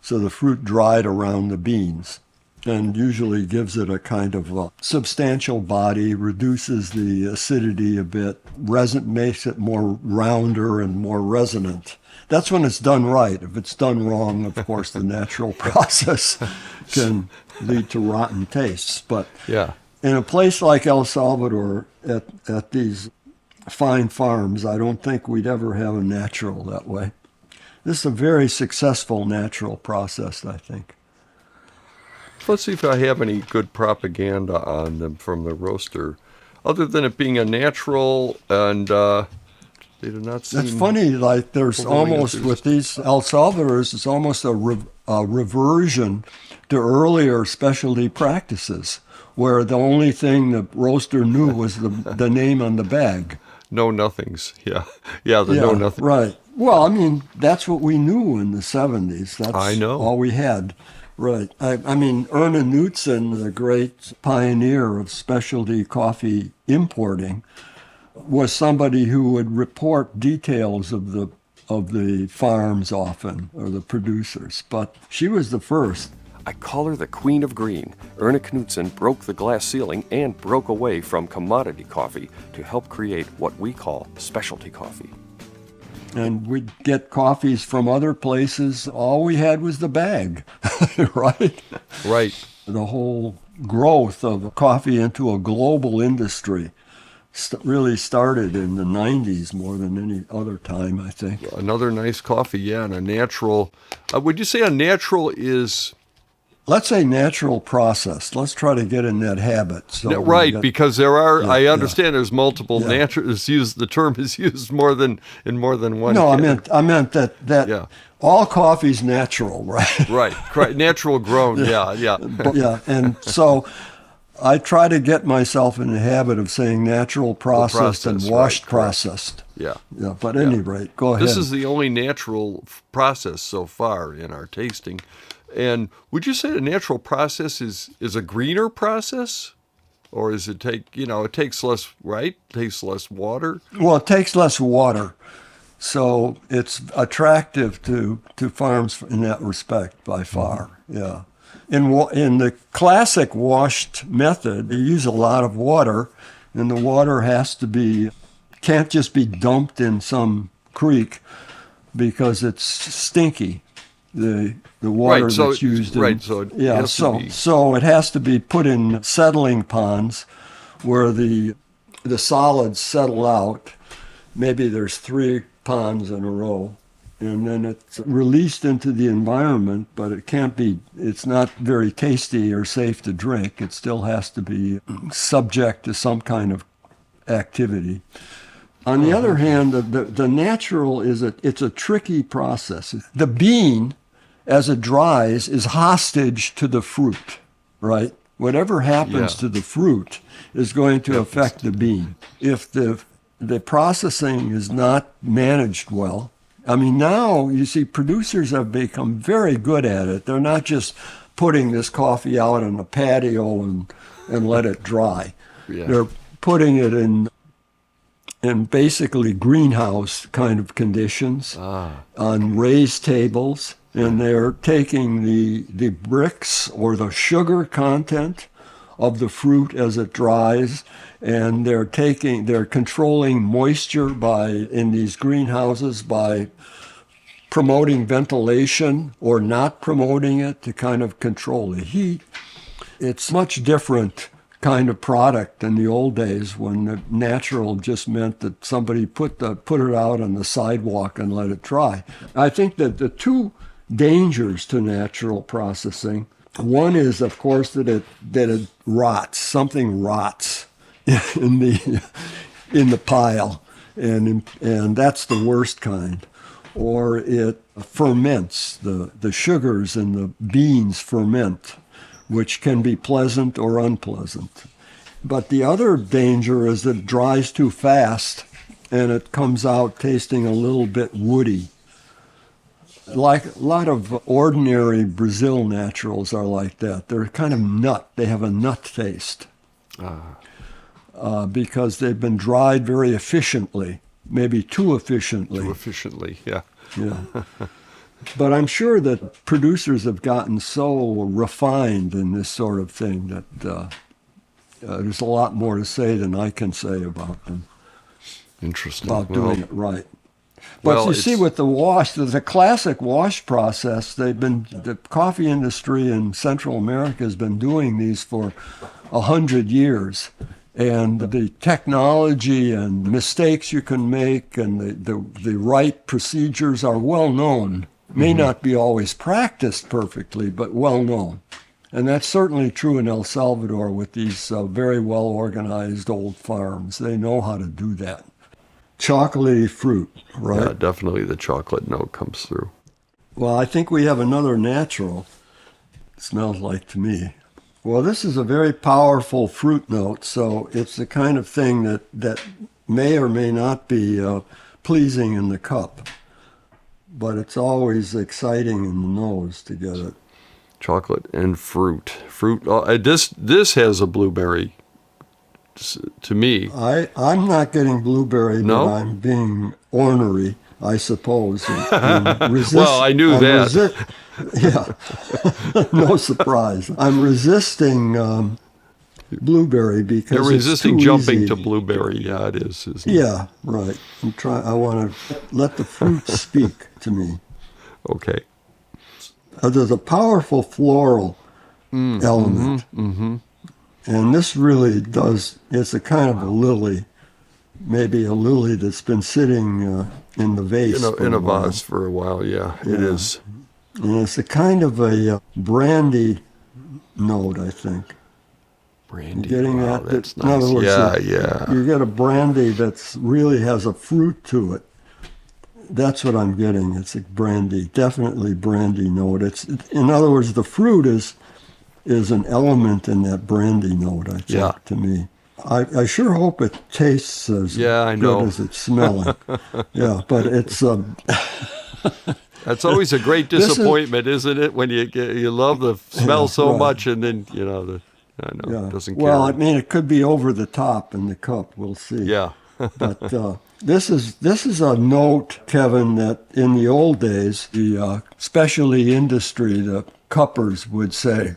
So the fruit dried around the beans and usually gives it a kind of substantial body, reduces the acidity a bit, makes it more rounder and more resonant. That's when it's done right. If it's done wrong, of course, the natural process can lead to rotten tastes. But yeah. In a place like El Salvador, at these fine farms, I don't think we'd ever have a natural that way. This is a very successful natural process, I think. Let's see if I have any good propaganda on them from the roaster, other than it being a natural and they do not seem... That's funny, like there's almost, with these El Salvadors, it's almost a reversion to earlier specialty practices, where the only thing the roaster knew was the name on the bag. No nothings, yeah. Yeah, no nothing. Right. Well, I mean, that's what we knew in the 70s. That's I know. All we had. Right. I mean, Erna Knudsen, the great pioneer of specialty coffee importing, was somebody who would report details of the farms often, or the producers. But she was the first. I call her the Queen of Green. Erna Knudsen broke the glass ceiling and broke away from commodity coffee to help create what we call specialty coffee. And we'd get coffees from other places. All we had was the bag, right? Right. The whole growth of coffee into a global industry really started in the 90s more than any other time, I think. Another nice coffee, yeah, and a natural. Would you say a natural is... Let's say natural process. Let's try to get in that habit. So right, because there are. Yeah, I understand there's multiple natural. The term is used in more than one. No, I meant that all coffee's natural, right? Right, natural grown. Yeah. Yeah, and so I try to get myself in the habit of saying natural processed and washed processed. Yeah. But at any rate, go ahead. This is the only natural process so far in our tasting. And would you say the natural process is a greener process? Or is it it takes less, right? Takes less water? Well, it takes less water. So it's attractive to farms in that respect by far. Yeah. In the classic washed method, you use a lot of water, and the water can't just be dumped in some creek because it's stinky. The water that's used so it has to be put in settling ponds where the solids settle out. Maybe there's 3 ponds in a row, and then it's released into the environment, but it's not very tasty or safe to drink. It still has to be subject to some kind of activity. On the other hand, the natural it's a tricky process. The bean, as it dries, is hostage to the fruit, right? Whatever happens to the fruit is going to affect the bean. If the the processing is not managed well. I mean, now you see producers have become very good at it. They're not just putting this coffee out on a patio and let it dry. Yeah. They're putting it in basically greenhouse kind of conditions on raised tables, and they're taking the bricks or the sugar content of the fruit as it dries, and they're controlling moisture in these greenhouses by promoting ventilation or not promoting it to kind of control the heat. It's much different kind of product in the old days when the natural just meant that somebody put it out on the sidewalk and let it dry. I think that the two dangers to natural processing, one is, of course, that it rots. Something rots in the pile, and that's the worst kind. Or it ferments. The sugars in the beans ferment, which can be pleasant or unpleasant. But the other danger is that it dries too fast and it comes out tasting a little bit woody. Like a lot of ordinary Brazil naturals are like that. They're kind of nut. They have a nut taste because they've been dried very efficiently, maybe too efficiently. Too efficiently, yeah. Yeah. But I'm sure that producers have gotten so refined in this sort of thing that there's a lot more to say than I can say about them. Interesting. About doing it right. But you see, with the classic wash process, the coffee industry in Central America has been doing these for 100 years. And the technology and mistakes you can make and the right procedures are well known. May not be always practiced perfectly, but well known. And that's certainly true in El Salvador with these very well organized old farms. They know how to do that. Chocolatey fruit, right? Yeah, definitely the chocolate note comes through. Well, I think we have another natural, it smells like to me. Well, this is a very powerful fruit note, so it's the kind of thing that may or may not be pleasing in the cup. But it's always exciting in the nose to get it. Chocolate and fruit. This has a blueberry to me. I'm not getting blueberry, No? but I'm being ornery, I suppose. Well, I knew that. Yeah, no surprise. I'm resisting blueberry because You're resisting it's too jumping easy. to blueberry. Yeah, it is, isn't it? Yeah, right. I want to let the fruit speak to me. Okay. There's a powerful floral element. And this really does, it's a kind of a lily, maybe a lily that's been sitting in the vase In a vase for a while, yeah, it is. And it's a kind of a brandy note, I think. Brandy. Getting wow, that? that's In nice. other words, Yeah. you get a brandy that's really has a fruit to it. That's what I'm getting. It's a brandy, definitely brandy note. In other words, the fruit is an element in that brandy note, I think, to me. I sure hope it tastes as good as it's smelling. Yeah, but it's... That's always a great disappointment, isn't it? When you love the smell so much, and then it doesn't care. Well, I mean, it could be over the top in the cup. We'll see. Yeah. But this is a note, Kevin, that in the old days, the specialty industry, the cuppers would say,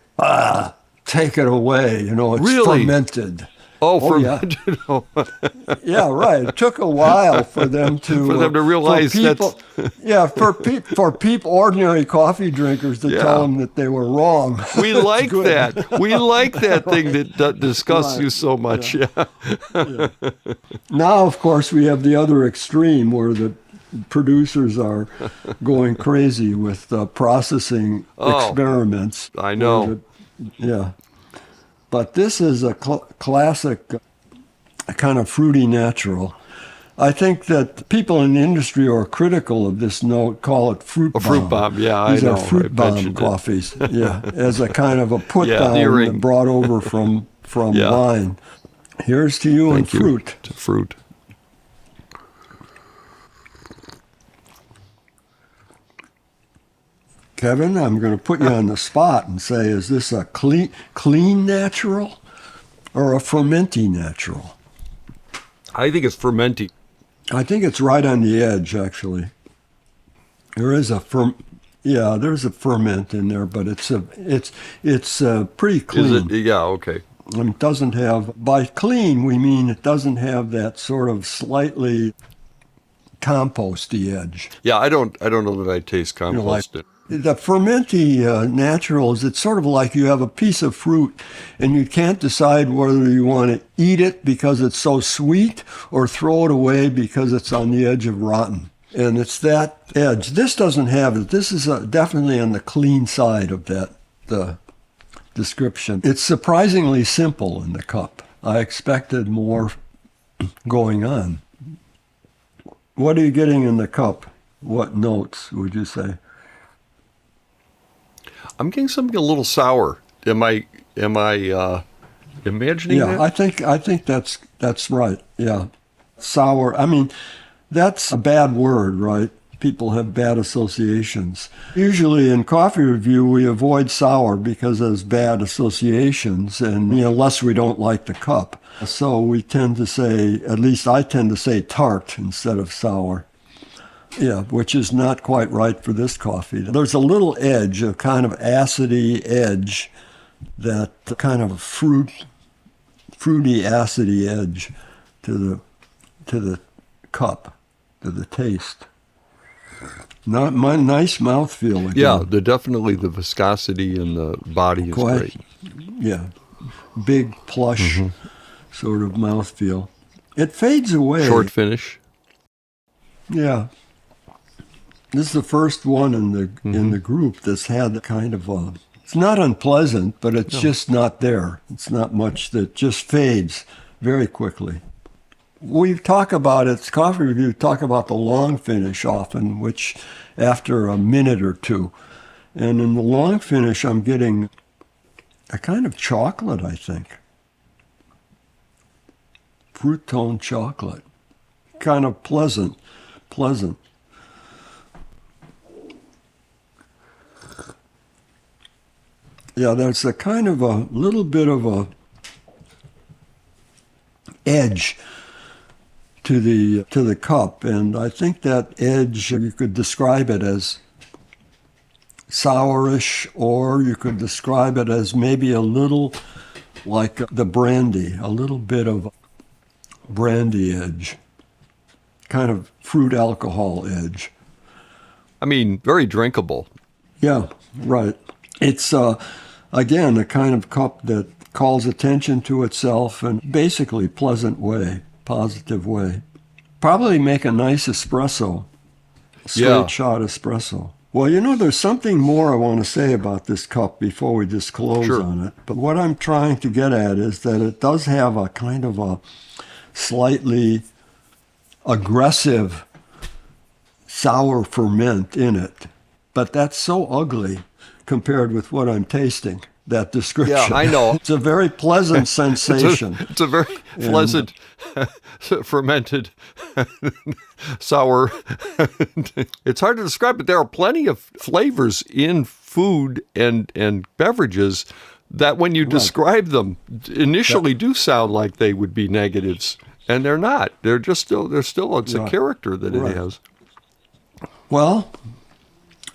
take it away. It's Really? Fermented. Oh, fermented. yeah. Yeah, right. It took a while for them to realize that. Yeah, for ordinary coffee drinkers to tell them that they were wrong. We like that. We like that thing that disgusts you so much. Yeah. Now, of course, we have the other extreme where the producers are going crazy with processing experiments. I know. Yeah. But this is a classic kind of fruity natural. I think that people in the industry who are critical of this note call it fruit bomb. A fruit bomb, yeah, These I know. These are fruit bomb coffees, as a kind of a put-down brought over from wine. Here's to you and fruit. To fruit. Kevin, I'm going to put you on the spot and say, is this a clean natural or a fermenty natural? I think it's fermenty. I think it's right on the edge, actually. There is there's a ferment in there, but it's pretty clean. Is it? Yeah, okay. And it doesn't have, by clean, we mean it doesn't have that sort of slightly composty edge. Yeah, I don't know that I taste composted. The fermenty naturals, it's sort of like you have a piece of fruit and you can't decide whether you want to eat it because it's so sweet or throw it away because it's on the edge of rotten. And it's that edge. This doesn't have it. This is definitely on the clean side of the description. It's surprisingly simple in the cup. I expected more going on. What are you getting in the cup? What notes would you say? I'm getting something a little sour. Am I imagining that? I think that's right. Yeah. Sour. I mean, that's a bad word, right? People have bad associations. Usually in coffee review, we avoid sour because there's bad associations, and unless we don't like the cup. So we tend to say, at least I tend to say tart instead of sour. Yeah, which is not quite right for this coffee. There's a little edge, a kind of acidy edge, that kind of fruity, acidy edge to the cup, to the taste. Not my nice mouthfeel again. Yeah, definitely the viscosity in the body is great. Yeah, big plush sort of mouthfeel. It fades away. Short finish. Yeah. This is the first one in the group that's had kind of a. It's not unpleasant, but it's just not there. It's not much that just fades very quickly. We talk about it, coffee review, talk about the long finish often, which after a minute or two. And in the long finish, I'm getting a kind of chocolate, I think. Fruit tone chocolate. Kind of pleasant. Yeah, there's a kind of a little bit of a edge to the cup, and I think that edge, you could describe it as sourish, or you could describe it as maybe a little like the brandy, a little bit of brandy edge, kind of fruit alcohol edge. I mean, very drinkable. Yeah, right. It's, again, a kind of cup that calls attention to itself in basically pleasant way, positive way. Probably make a nice espresso, straight shot espresso. Well, there's something more I want to say about this cup before we just close on it. But what I'm trying to get at is that it does have a kind of a slightly aggressive sour ferment in it. But that's so ugly compared with what I'm tasting, that description. Yeah, I know. It's a very pleasant sensation. It's a very pleasant, fermented, sour. It's hard to describe, but there are plenty of flavors in food and beverages that when you describe them, initially do sound like they would be negatives. And they're not. It's a character that it has. Well,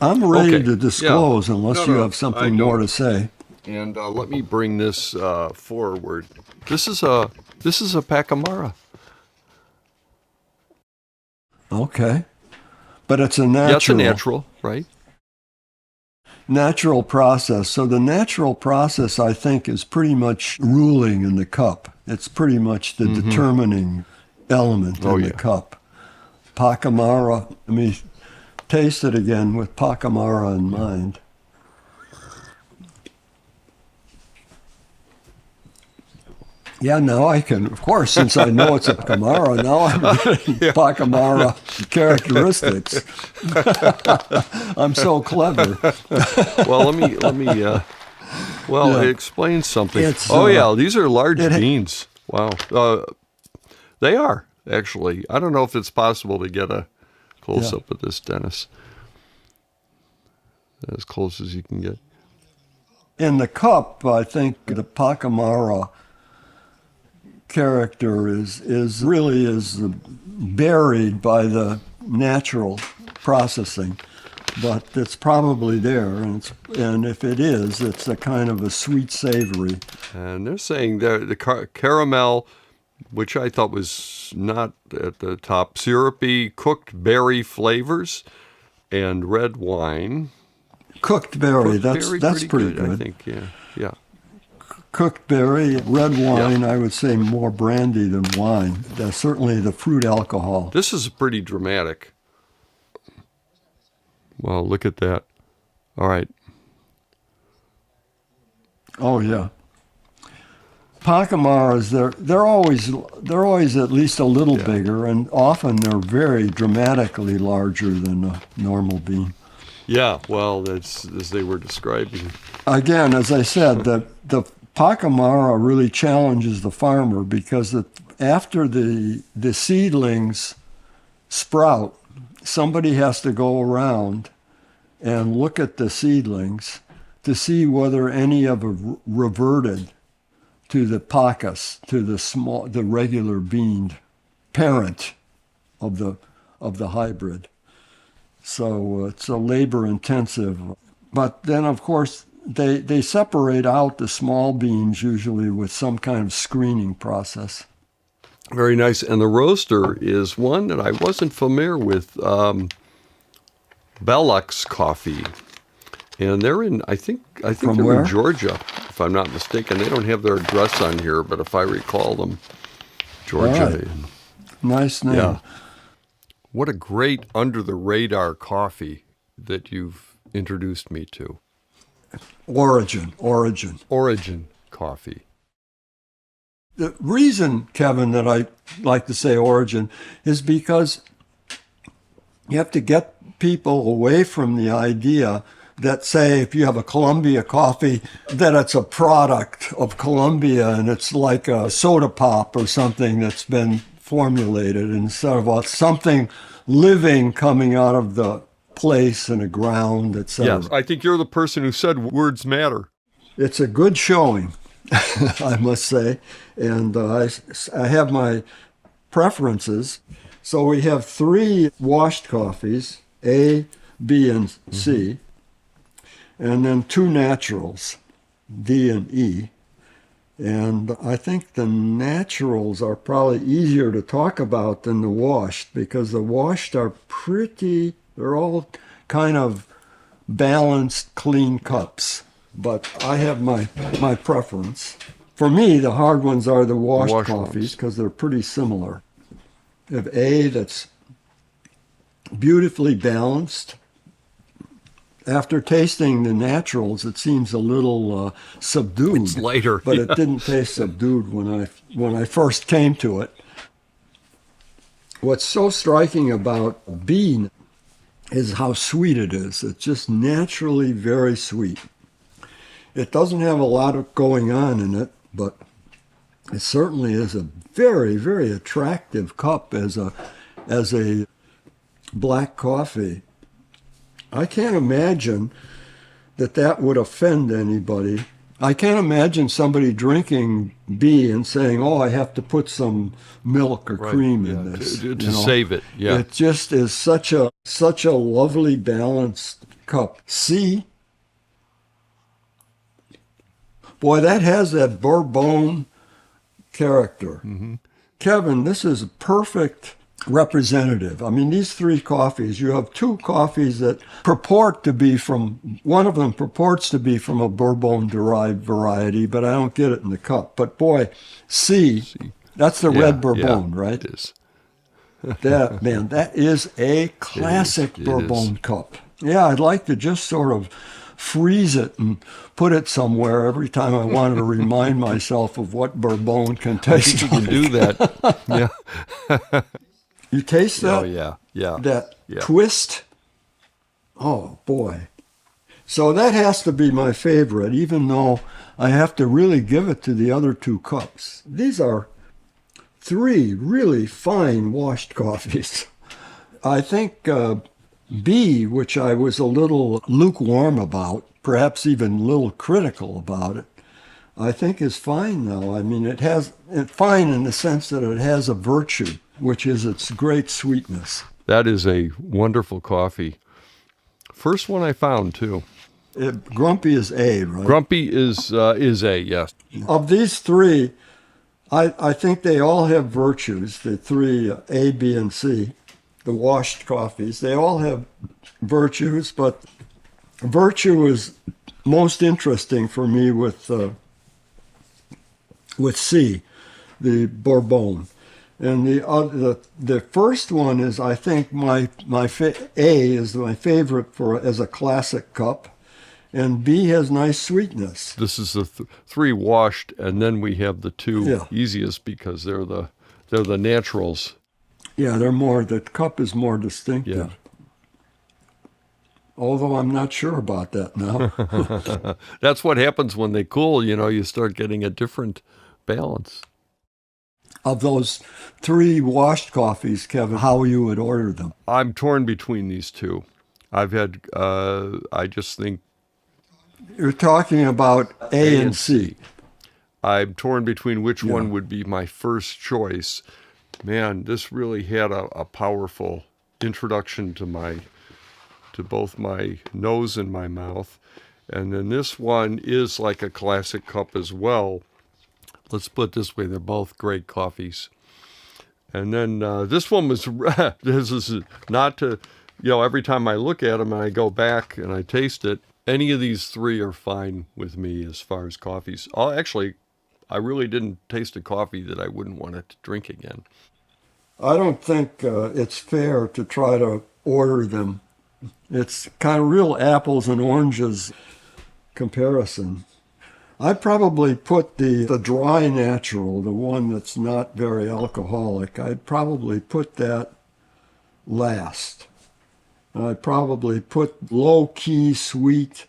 I'm ready to disclose unless you have something more to say. And let me bring this forward. This is a Pacamara. Okay, but it's a natural. Yeah, it's a natural, right? Natural process. So the natural process, I think, is pretty much ruling in the cup. It's pretty much the determining element in the cup. Pacamara. Let me taste it again with Pacamara in mind. Yeah, now I can, of course, since I know it's a Pacamara, now I'm getting Pacamara characteristics. I'm so clever. Well, let me it explains something. It's, these are large beans. Wow. They are, actually. I don't know if it's possible to get a close-up of this, Dennis. as close as you can get. In the cup, I think the Pacamara character is really buried by the natural processing, but it's probably there, and if it is, it's a kind of a sweet savory. And they're saying the caramel, which I thought was not at the top, syrupy cooked berry flavors, and red wine. Cooked berry, that's pretty good. I think, yeah. Cooked berry, red wine, I would say more brandy than wine. Certainly the fruit alcohol. This is pretty dramatic. Well, look at that. All right. Oh yeah. Pacamaras, they're always at least a little bigger, and often they're very dramatically larger than a normal bean. Yeah, well, that's as they were describing. Again, as I said, the Pacamara really challenges the farmer because after the seedlings sprout, somebody has to go around and look at the seedlings to see whether any have reverted to the pacas, to the regular bean parent of the hybrid. So it's a labor intensive. But then of course they separate out the small beans usually with some kind of screening process. Very nice. And the roaster is one that I wasn't familiar with, Belux Coffee. And they're I think From they're where? in Georgia, if I'm not mistaken. They don't have their address on here, but if I recall them, Georgia. Right. Nice name. Yeah. What a great under-the-radar coffee that you've introduced me to. Origin. Origin coffee. The reason, Kevin, that I like to say origin is because you have to get people away from the idea that, say, if you have a Colombia coffee, that it's a product of Colombia and it's like a soda pop or something that's been formulated instead of something living coming out of the place and the ground, etc. Yes, I think you're the person who said words matter. It's a good showing, I must say, and I have my preferences. So we have 3 washed coffees, A, B, and C, and then 2 naturals, D and E. And I think the naturals are probably easier to talk about than the washed, because the washed are they're all kind of balanced, clean cups. But I have my preference. For me, the hard ones are the washed coffees because they're pretty similar. You have A that's beautifully balanced. After tasting the naturals, it seems a little subdued. It's lighter. But it didn't taste subdued when I first came to it. What's so striking about bean is how sweet it is. It's just naturally very sweet. It doesn't have a lot of going on in it, but it certainly is a very, very attractive cup as a black coffee. I can't imagine that would offend anybody. I can't imagine somebody drinking B and saying, "Oh, I have to put some milk or cream in this to save it." Yeah, it just is such a lovely balanced cup. C. Boy, that has that Bourbon character. Mm-hmm. Kevin, this is a perfect representative. I mean, these 3 coffees, you have 2 coffees that one of them purports to be from a Bourbon-derived variety, but I don't get it in the cup. But boy, C. That's the red Bourbon, right? It is. That is a classic Bourbon cup. Yeah, I'd like to just sort of freeze it and put it somewhere every time I wanted to remind myself of what Bourbon can taste like. You can do that. Yeah. You taste that? Oh, yeah. That twist? Oh, boy. So that has to be my favorite, even though I have to really give it to the other 2 cups. These are 3 really fine washed coffees. I think B, which I was a little lukewarm about, perhaps even a little critical about it, I think is fine now. I mean, it's fine in the sense that it has a virtue, which is its great sweetness. That is a wonderful coffee. First one I found, too. Grumpy is A, right? Grumpy is A, yes. Of these three, I think they all have virtues, the three, A, B, and C, the washed coffees. They all have virtues, but virtue is most interesting for me with C, the Bourbon. And the first one is, I think, A is my favorite as a classic cup. And B has nice sweetness. This is the three washed, and then we have the two easiest because they're the naturals. Yeah, the cup is more distinctive. Yeah. Although I'm not sure about that now. That's what happens when they cool, you start getting a different balance. Of those three washed coffees, Kevin, how you would order them? I'm torn between these two. I've had, I just think, you're talking about A and C. I'm torn between which one would be my first choice. Man, this really had a powerful introduction to both my nose and my mouth. And then this one is like a classic cup as well. Let's put it this way, they're both great coffees. And then this one was, this is not to, every time I look at them and I go back and I taste it, any of these three are fine with me as far as coffees. Actually, I really didn't taste a coffee that I wouldn't want to drink again. I don't think it's fair to try to order them. It's kind of real apples and oranges comparison. I'd probably put the dry natural, the one that's not very alcoholic, I'd probably put that last. I'd probably put low-key, sweet,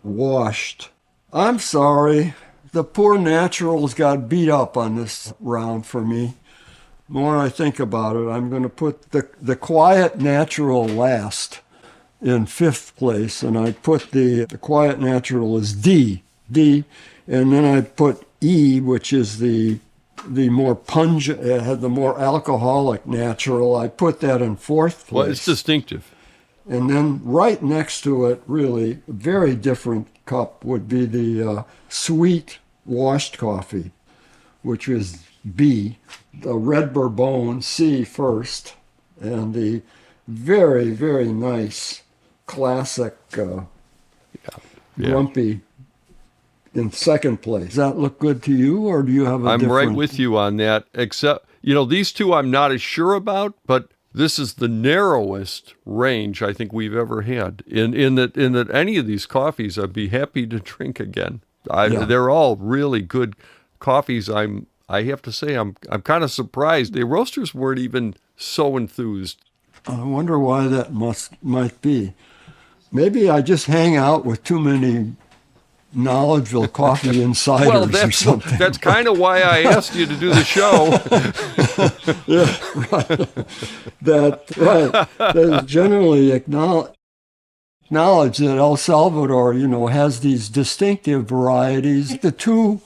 washed. I'm sorry, the poor naturals got beat up on this round for me. The more I think about it, I'm going to put the quiet natural last in fifth place, and I'd put the quiet natural as D, and then I'd put E, which is the more pungent, the more alcoholic natural. I'd put that in fourth place. Well, it's distinctive. And then right next to it, really, a very different cup would be the sweet washed coffee, which is B, the red Bourbon, C first, and the very, very nice classic Grumpy in second place. Does that look good to you, or do you have a I'm different... right with you on that, except, these two I'm not as sure about, but this is the narrowest range I think we've ever had. In that any of these coffees I'd be happy to drink again. They're all really good coffees. I have to say I'm kind of surprised the roasters weren't even so enthused. I wonder why that might be. Maybe I just hang out with too many knowledgeable coffee insiders or something. That's kind of why I asked you to do the show. Yeah, right. That generally acknowledge that El Salvador, has these distinctive varieties. The two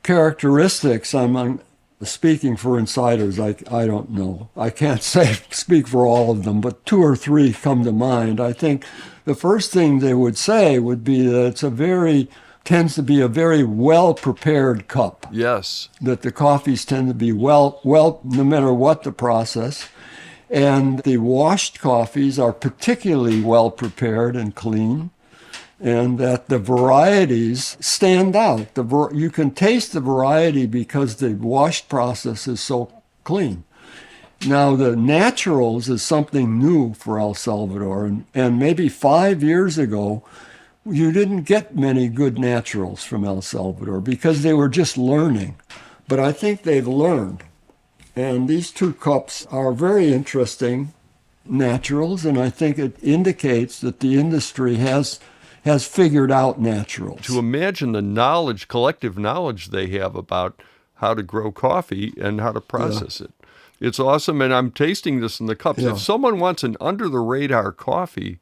characteristics, I'm speaking for insiders, I don't know. I can't speak for all of them, but two or three come to mind. I think the first thing they would say would be that tends to be a very well-prepared cup. Yes. That the coffees tend to be well, no matter what the process. And the washed coffees are particularly well-prepared and clean. And that the varieties stand out. You can taste the variety because the washed process is so clean. Now, the naturals is something new for El Salvador. And maybe 5 years ago, you didn't get many good naturals from El Salvador because they were just learning. But I think they've learned. And these two cups are very interesting naturals, and I think it indicates that the industry has figured out naturals. To imagine the collective knowledge they have about how to grow coffee and how to process it. It's awesome, and I'm tasting this in the cups. Yeah. If someone wants an under-the-radar coffee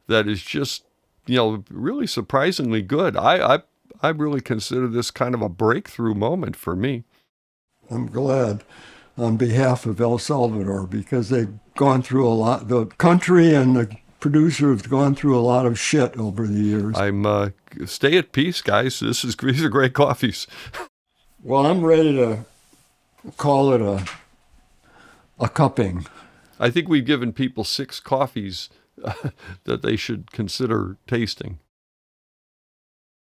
that is just, really surprisingly good, I really consider this kind of a breakthrough moment for me. I'm glad on behalf of El Salvador, because they've gone through a lot. The country and the producer have gone through a lot of shit over the years. I'm stay at peace, guys. These are great coffees. Well, I'm ready to call it a cupping. I think we've given people 6 coffees that they should consider tasting.